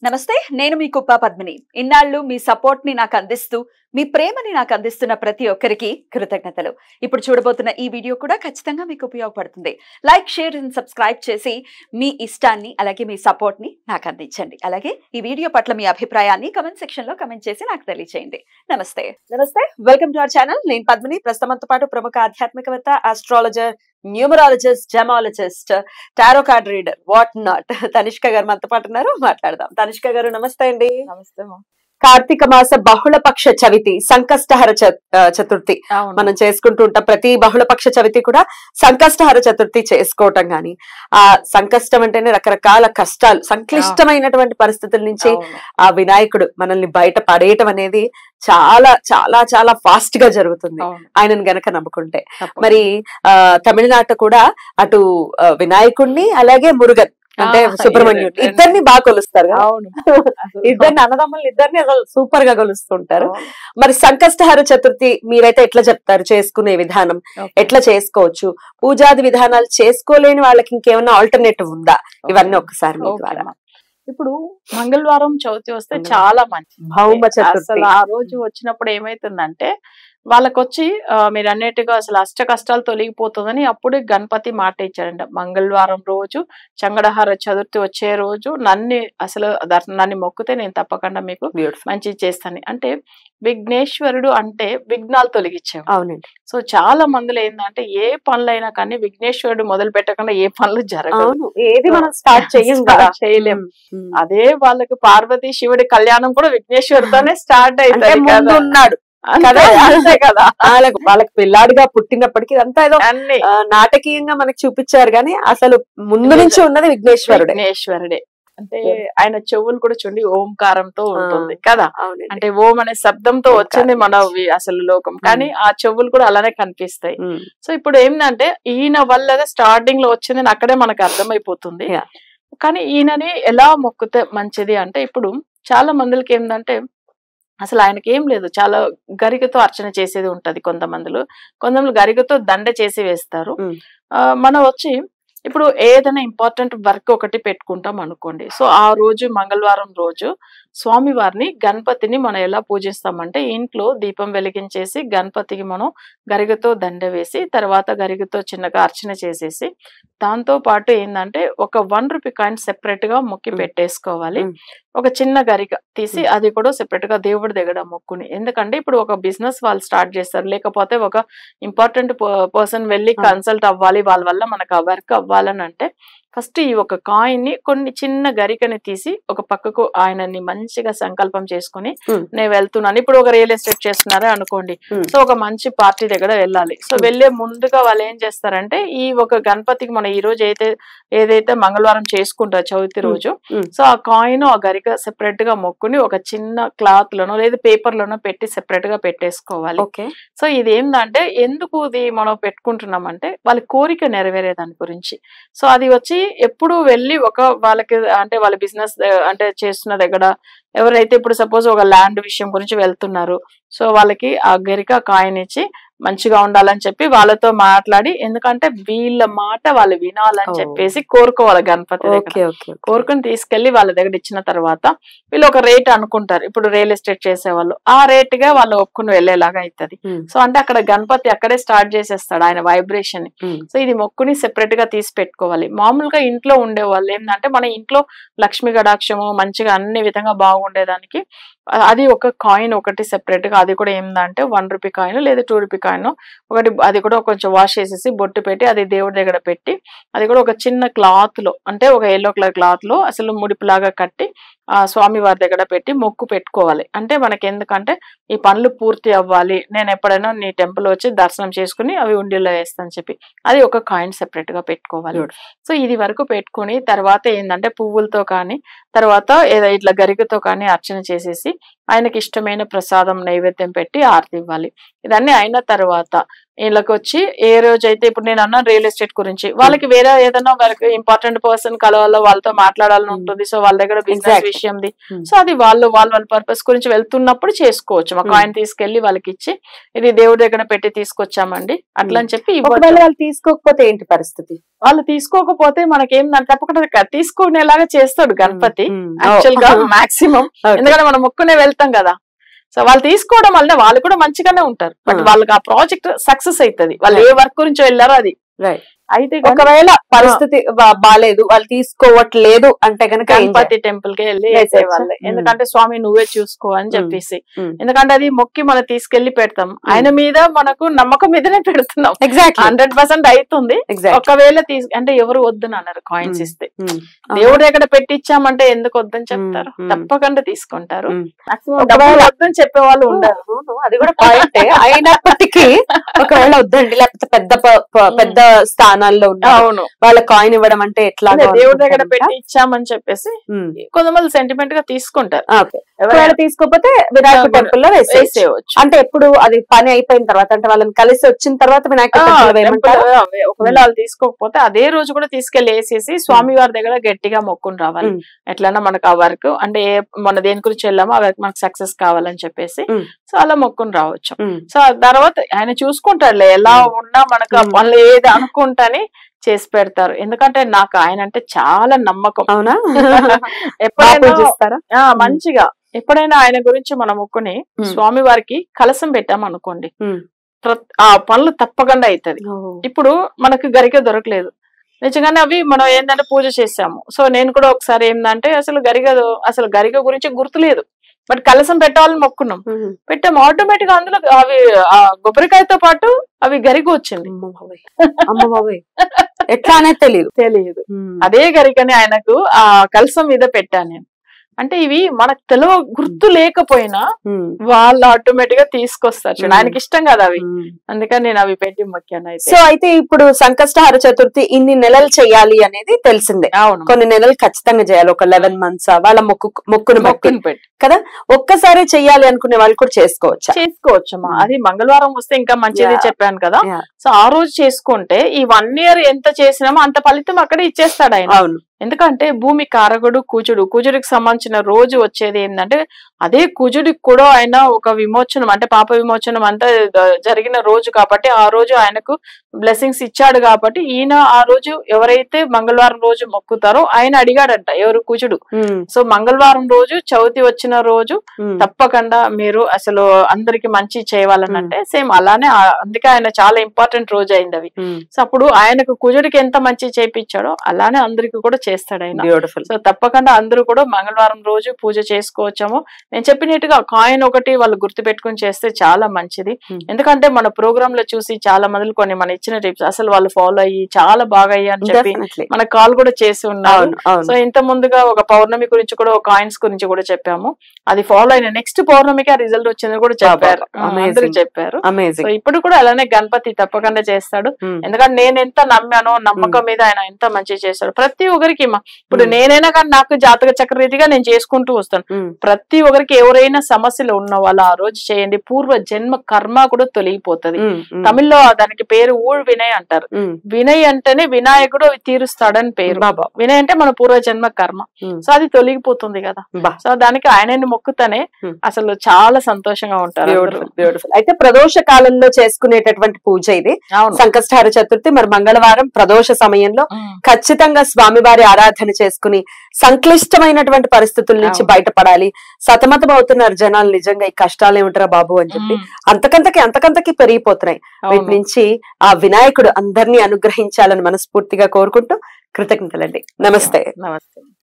నమస్తే నేను మీ కుప్ప పద్మిని ఇన్నాళ్ళు మీ సపోర్ట్ ని నాకు అందిస్తూ మీ ప్రేమని నాకు అందిస్తున్న ప్రతి ఒక్కరికి కృతజ్ఞతలు ఇప్పుడు చూడబోతున్న ఈ వీడియో కూడా ఖచ్చితంగా మీకు ఉపయోగపడుతుంది లైక్ షేర్ అండ్ సబ్స్క్రైబ్ చేసి మీ ఇష్టాన్ని అలాగే మీ సపోర్ట్ ని నాకు అందించండి అలాగే ఈ వీడియో పట్ల మీ అభిప్రాయాన్ని కమెంట్ సెక్షన్ లో కమెంట్ చేసి నాకు తెలియజేయండి నమస్తే వెల్కమ్ టు అవర్ ఛానల్ నేను పద్మిని ప్రస్తుతంతో పాటు ప్రముఖ ఆధ్యాత్మికవేత్త astrologer numerologist gemmologist tarot card reader what not Tanishq గారు మనతో పాటు ఉన్నారు మాట్లాడదాం తనిష్క గారు నమస్తే అండి నమస్తే కార్తీక మాస బహుళపక్ష చవితి సంకష్టహర చతుర్థి మనం చేసుకుంటూ ఉంటాం ప్రతి బహుళపక్ష చవితి కూడా సంకష్టహర చతుర్థి చేసుకోవటం గాని ఆ సంకష్టం అంటేనే రకరకాల కష్టాలు సంక్లిష్టమైనటువంటి పరిస్థితుల నుంచి ఆ వినాయకుడు మనల్ని బయట పడేయటం అనేది చాలా చాలా చాలా ఫాస్ట్ గా జరుగుతుంది ఆయనను గనక నమ్ముకుంటే మరి తమిళనాట కూడా అటు వినాయకుడిని అలాగే మురుగన్ అంటే సుబ్రహ్మణ్యుడు ఇద్దరిని బాగా కొలుస్తారు ఇద్దరిని అన్నదమ్ములు ఇద్దరిని అసలు సూపర్ గా కొలుస్తుంటారు మరి సంకష్టహర చతుర్థి మీరైతే ఎట్లా చెప్తారు చేసుకునే విధానం ఎట్లా చేసుకోవచ్చు పూజాది విధానాలు చేసుకోలేని వాళ్ళకి ఇంకేమైనా ఆల్టర్నేటివ్ ఉందా ఇవన్నీ ఒక్కసారి మీ ద్వారా ఇప్పుడు మంగళవారం చవితి వస్తే చాలా మంచి భౌమ చతుర్థి అసలు ఆ రోజు వచ్చినప్పుడు ఏమైతుందంటే వాళ్ళకొచ్చి మీరు అన్నట్టుగా అసలు అష్ట కష్టాలు తొలగిపోతుందని అప్పుడే గణపతి మాట ఇచ్చాడంట మంగళవారం రోజు చంగడహార చతుర్థి వచ్చే రోజు నన్ను మొక్కితే నేను తప్పకుండా మీకు మంచి చేస్తాను అంటే విఘ్నేశ్వరుడు అంటే విఘ్నాలు తొలగించాము అవునండి సో చాలా మందిలో ఏంటంటే ఏ పనులైనా కానీ విఘ్నేశ్వరుడు మొదలు పెట్టకుండా ఏ పనులు జరగవు ఏది మనం స్టార్ట్ చేయలేము అదే వాళ్ళకి పార్వతీ శివుడి కళ్యాణం కూడా విఘ్నేశ్వరుడితోనే స్టార్ట్ అయింది ఉన్నాడు అంతే కదా వాళ్ళకి పిల్లాడిగా పుట్టినప్పటికీ అంతా ఏదో నాటకీయంగా మనకి చూపించారు కానీ అసలు ముందు నుంచి ఉన్నది విఘ్నేశ్వరుడే అంటే ఆయన చెవులు కూడా చూడండి ఓంకారంతో ఉంటుంది కదా అంటే ఓం అనే శబ్దంతో వచ్చింది మన అసలు లోకం కానీ ఆ చెవులు కూడా అలానే కనిపిస్తాయి సో ఇప్పుడు ఏంటంటే ఈయన వల్ల స్టార్టింగ్ లో వచ్చింది అక్కడే మనకు అర్థమైపోతుంది కానీ ఈయనని ఎలా మొక్కితే మంచిది అంటే ఇప్పుడు చాలా మందికి ఏంటంటే అసలు ఆయనకి ఏం లేదు చాలా గరికతో అర్చన చేసేది ఉంటది కొంతమంది గరికతో దండ చేసి వేస్తారు మనం వచ్చి ఇప్పుడు ఏదైనా ఇంపార్టెంట్ వర్క్ ఒకటి పెట్టుకుంటాం అనుకోండి సో ఆ రోజు మంగళవారం రోజు స్వామివారిని గణపతిని మనం ఎలా పూజిస్తామంటే ఇంట్లో దీపం వెలిగించేసి గణపతికి మనం గరిగతో దండ వేసి తర్వాత గరిగతో చిన్నగా అర్చన చేసేసి దాంతో పాటు ఏంటంటే ఒక 1 రూపీ కాయిన్ సెపరేట్ గా మొక్కి పెట్టేసుకోవాలి ఒక చిన్న గరిక తీసి అది కూడా సెపరేట్ గా దేవుడి దగ్గర మొక్కుని ఎందుకంటే ఇప్పుడు ఒక బిజినెస్ వాళ్ళు స్టార్ట్ చేస్తారు లేకపోతే ఒక ఇంపార్టెంట్ పర్సన్ వెళ్ళి కన్సల్ట్ అవ్వాలి వాళ్ళ వల్ల మనకు ఆ వర్క్ అవ్వాలని అంటే ఫస్ట్ ఈ ఒక కాయిన్ ని కొన్ని చిన్న గరికని తీసి ఒక పక్కకు ఆయనని మంచిగా సంకల్పం చేసుకుని నేను వెళ్తున్నాను ఇప్పుడు ఒక రియల్ ఎస్టేట్ చేస్తున్నారే అనుకోండి సో ఒక మంచి పార్టీ దగ్గర వెళ్ళాలి సో వెళ్లే ముందుగా వాళ్ళు ఏం చేస్తారంటే ఈ ఒక గణపతికి మనం ఈ రోజు ఏదైతే మంగళవారం చేసుకుంటారో చవితి రోజు సో ఆ కాయిన్ ఆ గరిక సెపరేట్ గా మొక్కుని ఒక చిన్న క్లాత్ లోనో లేదా పేపర్ లోనో పెట్టి సెపరేట్ గా పెట్టేసుకోవాలి సో ఇది ఏంటంటే ఎందుకు ఇది మనం పెట్టుకుంటున్నాం అంటే వాళ్ళ కోరిక నెరవేరే దాని గురించి సో అది వచ్చి ఎప్పుడు వెళ్ళి వాళ్ళకి అంటే వాళ్ళ బిజినెస్ అంటే చేస్తున్న దగ్గర ఎవరైతే ఇప్పుడు సపోజ్ ఒక ల్యాండ్ విషయం గురించి వెళ్తున్నారు సో వాళ్ళకి ఆ గరిక కాయిన్ ఇచ్చి మంచిగా ఉండాలని చెప్పి వాళ్ళతో మాట్లాడి ఎందుకంటే వీళ్ళ మాట వాళ్ళు వినాలని చెప్పేసి కోరుకోవాలి గణపతి దగ్గర కోరుకుని తీసుకెళ్లి వాళ్ళ దగ్గర ఇచ్చిన తర్వాత వీళ్ళు ఒక రేట్ అనుకుంటారు ఇప్పుడు రియల్ ఎస్టేట్ చేసేవాళ్ళు ఆ రేట్ గా వాళ్ళు ఒప్పుకుని వెళ్లేలాగా అవుతుంది సో అంటే అక్కడ గణపతి అక్కడే స్టార్ట్ చేసేస్తాడు ఆయన వైబ్రేషన్ సో ఇది మొక్కుని సెపరేట్ గా తీసి పెట్టుకోవాలి మామూలుగా ఇంట్లో ఉండే వాళ్ళు ఏంటంటే మన ఇంట్లో లక్ష్మీ కటాక్షము మంచిగా అన్ని విధంగా బాగుండేదానికి అది ఒక కాయిన్ ఒకటి సెపరేట్ గా అది కూడా ఏంటంటే 1 రూపీ కాయిన్ లేదా 2 రూపీ కాయిన్ ఒకటి అది కూడా కొంచెం వాష్ చేసేసి బొట్టు పెట్టి అది దేవుడి దగ్గర పెట్టి అది కూడా ఒక చిన్న క్లాత్ లో అంటే ఒక yellow కలర్ క్లాత్ లో అసలు ముడిపులాగా కట్టి ఆ స్వామి వారి దగ్గర పెట్టి మొక్కు పెట్టుకోవాలి అంటే మనకి ఎందుకంటే ఈ పనులు పూర్తి అవ్వాలి నేను ఎప్పుడైనా నీ టెంపుల్ వచ్చి దర్శనం చేసుకుని అవి ఉండిలో వేస్తాను చెప్పి అది ఒక కాయిన్ సెపరేట్ గా పెట్టుకోవాలి సో ఇది వరకు పెట్టుకుని తర్వాత ఏంటంటే పువ్వులతో కానీ తర్వాత ఏదో ఇట్లా గరికతో కానీ అర్చన చేసేసి ఆయనకి ఇష్టమైన ప్రసాదం నైవేద్యం పెట్టి ఆరతి ఇవ్వాలి ఇదన్నీ అయిన తర్వాత వీళ్ళకి వచ్చి ఏ రోజు అయితే ఇప్పుడు నేను అన్నా రియల్ ఎస్టేట్ గురించి వాళ్ళకి వేరే ఏదైనా వాళ్ళకి ఇంపార్టెంట్ పర్సన్ కలవాలో వాళ్ళతో మాట్లాడాలని ఉంటుంది. సో వాళ్ళ దగ్గర బిజినెస్ విషయంది. సో అది వాళ్ళ పర్పస్ గురించి వెళ్తున్నప్పుడు చేసుకోవచ్చు. మా కాయిన్ తీసుకెళ్లి వాళ్ళకి ఇచ్చి ఇది దేవుడి దగ్గర పెట్టి తీసుకొచ్చామండి అట్లా అని చెప్పి. వాళ్ళు తీసుకోకపోతే ఏంటి పరిస్థితి? వాళ్ళు తీసుకోకపోతే మనకేం తప్పకుండా తీసుకునేలాగా చేస్తాడు గణపతి యాక్చువల్ గా మాక్సిమం. ఎందుకంటే మనం మొక్కునే వెళ్తాం కదా. సో వాళ్ళు తీసుకోవడం వల్ల వాళ్ళు కూడా మంచిగానే ఉంటారు. బట్ వాళ్ళకి ఆ ప్రాజెక్ట్ సక్సెస్ అవుతుంది. వాళ్ళు ఏ వర్క్ గురించి వెళ్ళారో అది. అయితే ఒకవేళ పరిస్థితి బాలేదు, వాళ్ళు తీసుకోవట్లేదు అంటే కనుక గణపతి టెంపుల్ కి వెళ్ళి వేసేవాళ్ళే. ఎందుకంటే స్వామి నువ్వే చూసుకో అని చెప్పేసి. ఎందుకంటే అది మొక్కి మనం తీసుకెళ్లి పెడతాం. ఆయన మీద మనకు నమ్మకం మీదనే పెడుతున్నాం. 100% అవుతుంది. ఒకవేళ అంటే ఎవరు వద్దని అన్నారు కాయిన్స్ ఇస్తే. దేవుడు ఎక్కడ పెట్టించామంటే ఎందుకు వద్దని చెప్తారు? తప్పకుండా తీసుకుంటారు. వద్దని చెప్పే వాళ్ళు ఉండరు. అది కూడా పాయింటే. అయినప్పటికీ ఒకవేళ వద్దండి లేకపోతే పెద్ద స్థానాల్లో అవును వాళ్ళ కాయిన్ ఇవ్వడం అంటే ఎట్లా? దేవుడి దగ్గర పెట్టి ఇచ్చామని చెప్పేసి కొంతమంది సెంటిమెంట్ గా తీసుకుంటారు. ఎవరైనా తీసుకోకపోతే వినాయక టెంపుల్ లో వేసేయవచ్చు. అంటే ఎప్పుడు అది పని అయిపోయిన తర్వాత, అంటే వాళ్ళని కలిసి వచ్చిన తర్వాత వినాయక టెంపుల్. ఒకవేళ వాళ్ళు తీసుకోకపోతే అదే రోజు కూడా తీసుకెళ్లి వేసేసి స్వామి వారి దగ్గర గట్టిగా మొక్కుని రావాలి. ఎట్లన్నా మనకు ఆ వర్క్ అంటే మన దేని గురించి వెళ్ళామో ఆ వర్క్ మనకు సక్సెస్ కావాలని చెప్పేసి సో అలా మొక్కుని రావచ్చు. సో తర్వాత ఆయన చూసుకుంటారులే ఎలా ఉన్నా మనకు వాళ్ళు ఏది అనుకుంటాని చేసి పెడతారు. ఎందుకంటే నాకు ఆయన అంటే చాలా నమ్మకం. అవునా? ఎప్పుడైనా మంచిగా ఎప్పుడైనా ఆయన గురించి మనం మొక్కుని స్వామి వారికి కలసం పెట్టాం అనుకోండి, ఆ పనులు తప్పకుండా అవుతుంది. ఇప్పుడు మనకు గరిక దొరకలేదు నిజంగానే, అవి మనం ఏంటంటే పూజ చేసాము. సో నేను కూడా ఒకసారి ఏంటంటే అసలు గరిక గురించి గుర్తులేదు. బట్ కలసం పెట్టాలని మొక్కున్నాం, పెట్టాము. ఆటోమేటిక్ గా అందులో అవి కొబ్బరికాయతో పాటు అవి గరిక వచ్చింది. ఎట్లా అనేది తెలియదు. అదే గరికని ఆయనకు ఆ కలసం మీద పెట్టాను నేను. అంటే ఇవి మనకు గుర్తు లేకపోయినా వాళ్ళు ఆటోమేటిక్ గా తీసుకొస్తారు. ఆయనకి ఇష్టం కదా అవి, అందుకని నేను అవి పెట్టి మొక్కాను. సో అయితే ఇప్పుడు సంకష్టహార చతుర్థి ఇన్ని నెలలు చెయ్యాలి అనేది తెలిసిందే. అవును, కొన్ని నెలలు ఖచ్చితంగా చేయాలి. ఒక 11 months వాళ్ళ మొక్కును పెట్టి కదా. ఒక్కసారి చెయ్యాలి అనుకునే వాళ్ళు కూడా చేసుకోవచ్చమ్మా. అది మంగళవారం వస్తే ఇంకా మంచిది చెప్పాను కదా. సో ఆ రోజు చేసుకుంటే ఈ 1 year ఎంత చేసినామో అంత ఫలితం అక్కడే ఇచ్చేస్తాడు ఆయన. అవును, ఎందుకంటే భూమి కారకుడు కుజుడికి సంబంధించిన రోజు వచ్చేది ఏంటంటే అదే కుజుడికి కూడా ఆయన ఒక విమోచనం అంటే పాప విమోచనం అంతా జరిగిన రోజు కాబట్టి ఆ రోజు ఆయనకు బ్లెస్సింగ్స్ ఇచ్చాడు. కాబట్టి ఈయన ఆ రోజు ఎవరైతే మంగళవారం రోజు మొక్కుతారో ఆయన అడిగాడంట, ఎవరు? కుజుడు. సో మంగళవారం రోజు చవితి వచ్చిన రోజు తప్పకుండా మీరు అసలు అందరికి మంచి చేయవాలని అంటే సేమ్ అలానే, అందుకే ఆయన చాలా ఇంపార్టెంట్ రోజు అయింది అవి. సో అప్పుడు ఆయనకు కుజుడికి ఎంత మంచి చేయించాడో అలానే అందరికి కూడా చేస్తాడు ఆయన. సో తప్పకుండా అందరూ కూడా మంగళవారం రోజు పూజ చేసుకోవచ్చాము. నేను చెప్పినట్టుగా కాయిన్ ఒకటి వాళ్ళు గుర్తు పెట్టుకుని చేస్తే చాలా మంచిది. ఎందుకంటే మన ప్రోగ్రామ్ లో చూసి చాలా మంది కొన్ని మన ఇచ్చిన టిప్స్ అసలు వాళ్ళు ఫాలో అయ్యి చాలా బాగా అయ్యి అని చెప్పి మన కాల్ కూడా చేసి ఉన్నారు. సో ఇంత ముందుగా ఒక పౌర్ణమి గురించి కూడా కాయిన్స్ గురించి కూడా చెప్పాము. అది ఫాలో అయిన నెక్స్ట్ పౌర్ణమికి ఆ రిజల్ట్ వచ్చింది కూడా చెప్పారు, అందరూ చెప్పారు. సో ఇప్పుడు కూడా అలానే గణపతి తప్పకుండా చేస్తాడు. ఎందుకంటే నేను ఎంత నమ్మానో నమ్మకం మీద ఆయన ఎంత మంచి చేస్తాడు. ప్రతి ఒక్కరికి ఇప్పుడు నేనైనా కానీ నాకు జాతక చక్రరీతిగా నేను చేసుకుంటూ వస్తాను. ప్రతి ఒక్కరికి ఎవరైనా సమస్యలు ఉన్న వాళ్ళు ఆ రోజు చేయండి, పూర్వ జన్మ కర్మ కూడా తొలగిపోతుంది. తమిళ్లో దానికి పేరు ఊళ్ వినయ్ అంటారు. వినయ్ అంటేనే వినాయకుడు తీరుస్తాడని పేరు. వినయ్ అంటే మన పూర్వ జన్మ కర్మ. సో అది తొలగిపోతుంది కదా. సో దానికి ఆయనని మొక్కుతానే అసలు చాలా సంతోషంగా ఉంటారు. బ్యూటిఫుల్. అయితే ప్రదోష కాలంలో చేసుకునేటటువంటి పూజ ఇది సంకష్టహార చతుర్థి. మరి మంగళవారం ప్రదోష సమయంలో ఖచ్చితంగా స్వామివారి ఆరాధన చేసుకుని సంక్లిష్టమైనటువంటి పరిస్థితుల నుంచి బయటపడాలి. సతమతం అవుతున్నారు జనాలు, నిజంగా ఈ కష్టాలు ఏమిటారా బాబు అని చెప్పి అంతకంతకి పెరిగిపోతున్నాయి. వీటి నుంచి ఆ వినాయకుడు అందరినీ అనుగ్రహించాలని మనస్ఫూర్తిగా కోరుకుంటూ కృతజ్ఞతలండి. నమస్తే. నమస్తే.